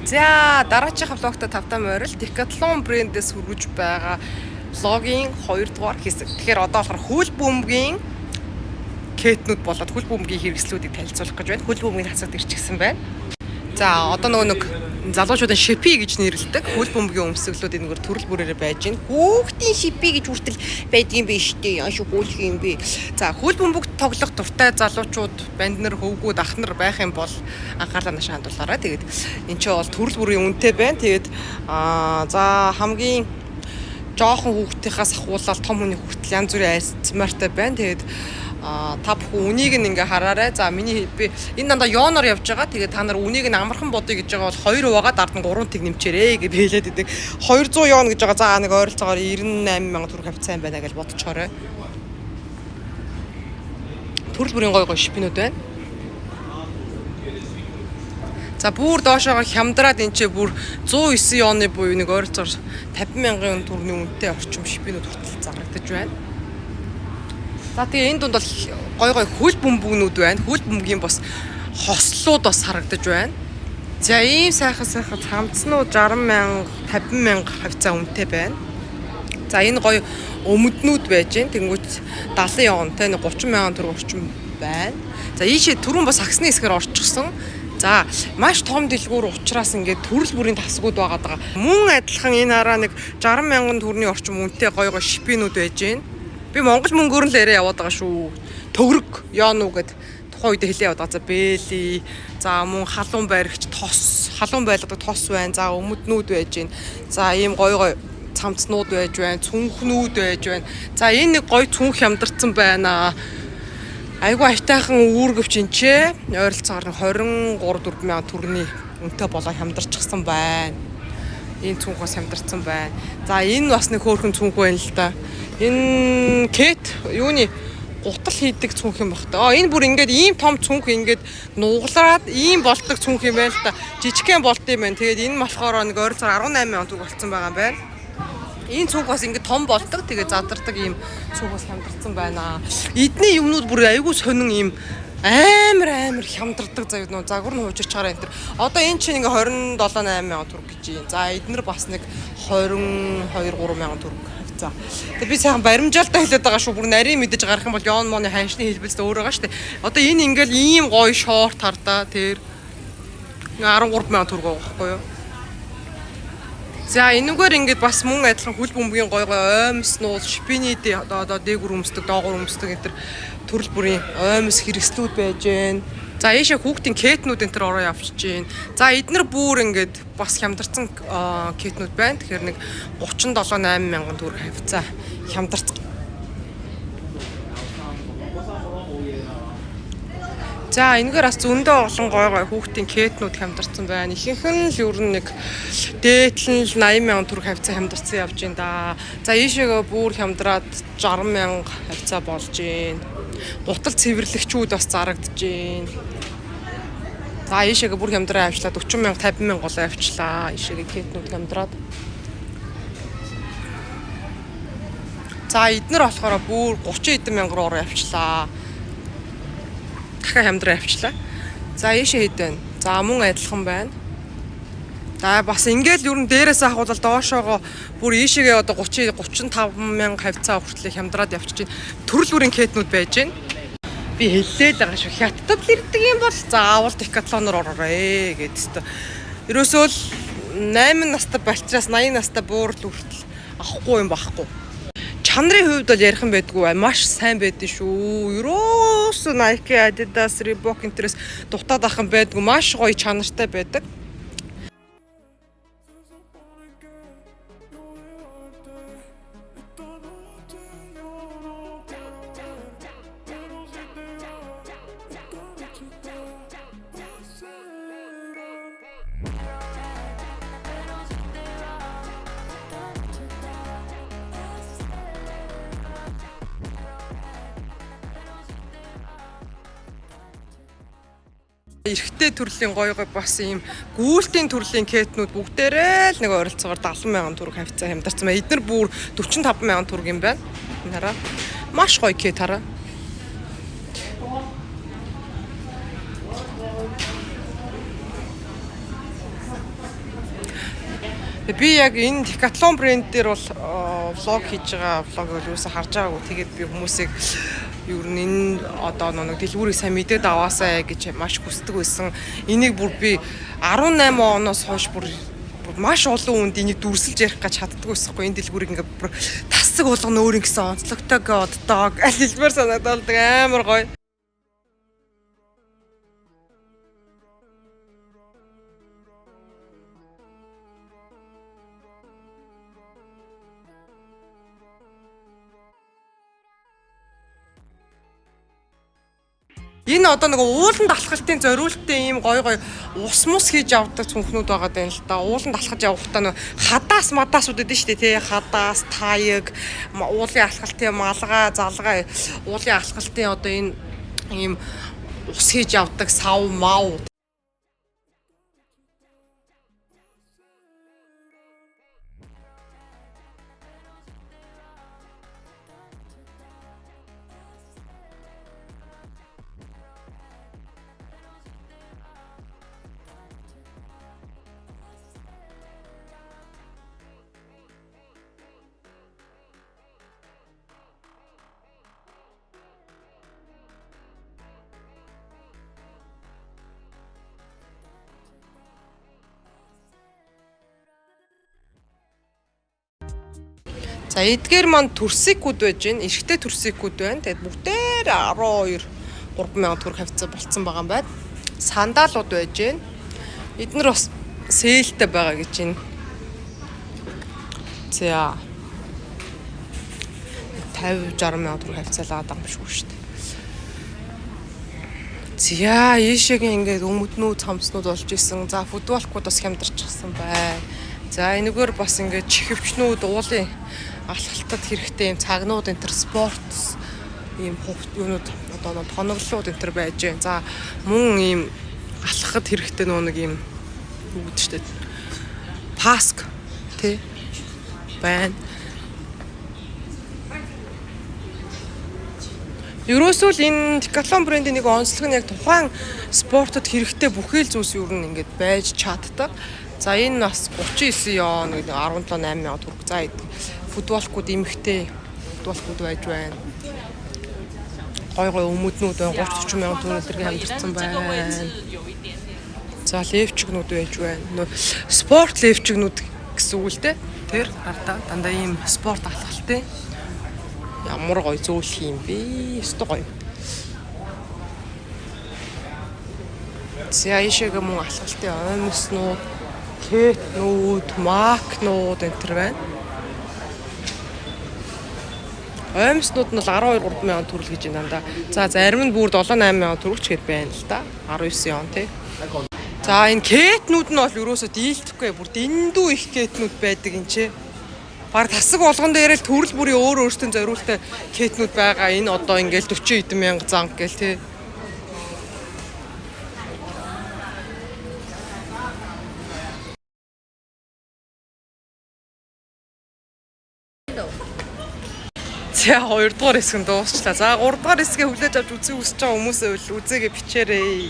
За дараагийн влогт тавтаа морил Decathlon брэндээс хүргэж байгаа влогийн 2 дугаар хэсэг. Тэгэхээр одоо болохоор хөл бөмбөгийн кетнүүд болоод хөл бөмбөгийн хэрэгслүүдийг танилцуулах гэж байна. Хөл бөмбөгийн хасаад ирчихсэн байна. За одоо нэг залуучуудын шипи гэж нэрлэдэг хөл бөмбөгийн өмсгөлүүд энэгээр төрөл бүрээрээ байж байна. Хүүхдийн шипи гэж хүртэл байдгийн биш үү? Яаш хөөлх юм бэ? За хөл бөмбөг тоглох дуртай залуучууд, банд нар, хөвгүүд, ах нар байх юм бол анхаарлаа нааш хандуулаарай. Тэгээд эн чинь бол төрөл бүрийн үнэтэй байна. Тэгээд за хамгийн жоохон хүүхдийнхээс ахуулаад том хүний хүртэл янз бүрийн айцмартай байна. Тэгээд та бүхэн үнийг ингээ хараарай. За би энэ дандаа ёоноор явж байгаа. Тэгээд та нар үнийг нь амархан бодъё гэж байгаа бол 2 байгаа дард нь 3 тэг нэмчээрэй гэж хэлээд идэг. 200 ёон гэж байгаа. За нэг ойролцоогоор 98 сая төгрөг хавцсан байна гэж бодчихоорой. Төрөл бүрийн гой шипнүүд байна. За бүр доошоогоо хямдраад энэ ч бүр 109 ёоны буюу нэг ойролцоогоор 50 мянган төгрөгийн үнэтэй орчим шипнүүд хүртэл зарагдаж байна. За тэгээ энэ дунд бол гой хөл бөмбөгнүүд байна. Хөл бөмбөгийн бас хослууд бас харагдаж байна. За ийм сайхан цамцнууд 60 мянга, 50 мянга хавцаа үнэтэй байна. За энэ гой өмднүүд байж гэн. Тэнгүүт 70 ёонтэй нэг 30 мянган төгрөг орчим байна. За ийшээ түрүүн бас аксны хэсгээр орчихсон. За маш том дэлгүүр учраас ингээд төрөл бүрийн тасгууд байгаа даа. Мөн адилхан энэ хараа нэг 60 мянган төгрөгийн орчим үнэтэй гой шипинүүд байж гэн. Би монгол мөнгөөр л яриа яваад байгаа шүү. Төгрөг ёонуу гэд тухайн үед хэлээ яваад байгаа. За бэли, за мөн халуун байрагч тос, халуун байлгадаг тос байна. За өмднүүд байж гэн. За ийм гой цамцнууд байж байна, цүнхнүүд байж байна. За энэ нэг гой цүнх хямдарсан байна. Айгу айтайхан үүргэвч энчээ. Ойролцоогоор 23-4 мянган төгрөгийн үнэтэй болоо хямдарчихсан байна. Энэ цүнх бас хямдарсан байна. За энэ бас нэг хөөрхөн цүнх байна л да. Энэ кет юуны гутал хийдэг цүнх юм баг та. Энэ бүр ингээд ийм том цүнх ингээд нуглаад ийм болдог цүнх юм байна л да. Жижигхэн болд юм байна. Тэгээд энэ болохоор нэг ойролцоогоор 18 мянган төгрөг болцсон байгаа юм байна. Энэ цүнх бас ингээд том болдог. Тэгээд задардаг ийм цүнх бас хямдарсан байна. Эдний юмнууд бүр айгүй сонин ийм амар хямдардаг заяа нөө загвар нь хуучирч чараа энэ төр. Одоо энэ чинь ингээ 27-8 мянган төгрөг гэж юм. За эднэр бас нэг 22-3 мянган төгрөг. За. Тэгээ би сайхан баримжаалтай хэлээд байгаа шүү. Бүр нарийн мэдэж гарах юм бол ёон моны ханшны хэлбэлс өөр байгаа шүү дээ. Одоо энэ ингээл ийм гоё шорт хардаа тэр 13 мянган төгрөг байгаа байхгүй юу? За энэгээр ингээд бас мөн адилхан хөл бөмбөгийн гой оймснууд, шипиний одоо дээгүр өмсдөг, доогуур өмсдөг энэ төр төрөл бүрийн оймс хэрэгслүүд байж гэн. За ийшээ хүүхдийн кетнүүд энэ төр ороо явчихж гэн. За эднэр бүр ингээд бас хямдарсан кетнүүд байна. Тэгэхээр нэг 37-8 мянган төгрөг хавцаа хямдарсан. За энэгээр бас зөндөө олон гой хүүхдийн кетнүүд хямдарсан байна. Ихэнх нь л ер нь нэг дээдлэн л 80 мянган төгрөг хавцаа хямдарсан явж байна да. За ийшээгээ бүр хямдраад 60 мянга хавцаа болж байна. Гутал цэвэрлэгчүүд бас зарагдж байна. За ийшээгээ бүр хямдраа авчлаа 40 мянга 50 мянга голоо авчлаа. Ийшээгээ кетнүүд хямдраад. За эднэр болохоор бүр 30 эдэн мянган ороо авчлаа. Дахиад хямдраа авчлаа. За ийшээ хэд байна. За мөн адилхан байна. За бас ингээл ер нь дээрээс ахуулаад доошоогоо бүр ийшээгээ одоо 35 мянга хавцаа хүртэл хямдраад явчих чинь төрөл бүрийн кетнүүд байж гэн. Би хэллээд байгаа шүү. Хятадд л ирдэг юм бол заавал Decathlon-оор ороорой гэдээ. Ерөөсөө л 8 настай болчраас 80 настай буурал хүртэл авахгүй юм багхгүй. Чанарын хувьд бол ярих юм байдгүй маш сайн байдэн шүү. Ерөөсөө Nike, Adidas, Reebok энтерс дутаад ах юм байдгүй маш гоё чанартай байдаг. Эрэгтэй төрлийн гоё бас ийм гүйлтийн төрлийн кетнүүд бүгдээрээ л нэг ойролцоогоор 70 мянган төгрөг хавцаа хямдарсан байна. Эднэр бүр 45 мянган төгрөг юм байна. Хараа. Маш гоё кет хараа. Би яг энэ Decathlon брэнд дээр бол влог хийж байгаа влог бол юусэн харж байгаагүй. Тэгээд би хүмүүсийг ер нь энэ одоо нэг дэлгүүрийг сайн мэдээд аваасаа гэж маш хүсдэг байсан. Энийг бүр би 18 оноос хойш бүр маш олон хүнд энийг дүрсэлж ярих гэж чаддгүй байсахгүй. Энэ дэлгүүрийг ингээ бүр тасаг болгоно өөр ингэсэн онцлогтой оддог аль хэлбэр санагдаад амар гоё. Энэ одоо нэг ууланд алхалтын зориултын ийм гоё ус мус хийж явдаг цүнхнүүд байгаа даа л да. Ууланд алхаж явахдаа нэг хадаас мадаасууд өгдөн шүү дээ тий. Хадаас, таяг, уулын алхалтын малгай, залгай, уулын алхалтын одоо энэ ийм ус хийж явдаг сав мав. За эдгээр маань төрсикүүд байж гэн, эрэгтэй төрсикүүд байна. Тэгээд бүгдээр 12 3000 төгрөг хавцаа болцсон байгаа юм байна. Сандалууд байж гэн. Эднэр бас сээлтэй байгаа гэж байна. За 50-60 мянган төгрөг хавцаалаад байгаа юм шүү дээ. За ийшээгийн ингээд өмднүү цамцнууд болж исэн. За футболкууд бас хямдарчихсан бай. За энэгээр бас ингээд чихвчнүүд уулын алхалтад хэрэгтэй юм цагнууд энэ төр спорт ийм юунууд одоо тоноглолууд энэ төр байж гэн. За мөн ийм алхахад хэрэгтэй нэг ийм юу гэдэг чтэй. Паск тий байна. Ерөөсөө л энэ Decathlon брендийн нэг онцлог нь яг тухайн спортод хэрэгтэй бүхэл зүйлс юу н ингээд байж чаддаг. За энэ бас 39 он гэдэг 17-8 мянган төгрөг. За футболкууд эмхтэй футболкууд байж байна. Гой өмөднүүд байна. 30-40 мянган төгрөг зэрэг хамдирсан байна. За левчгнүүд байж байна. Спорт левчгнүүд гэсэн үг л дээ. Тэр дандаа ийм спорт алхалтын ямар гоё зөөлх юм бэ? Өстө гоё. За ийшээгээ мөн алхалтын оймснууд, кетнүүд, макнууд энэ төр байна. Оймснууд нь бол 12-3 мянган төгрөг гэж байна даа. За зарим нь бүр 7-8 мянган төгрөгч гээд байна л да. 19 он тий. За энэ кетнүүд нь бол ерөөсөө дийлдэхгүй. Бүр дэндүү их кетнүүд байдаг энэ чи. Баг тасаг болгон дээр л төрөл бүрийн өөр өөртөө зориултай кетнүүд байгаа. Энэ одоо ингээл 40 эдэн мянга занг гээл тий. За 2 дугаар хэсэг нь дуусчлаа. За 3 дугаар хэсгээ хүлээж авч үзэх хүсэж байгаа хүмүүсээ үзээгээ бичээрэй.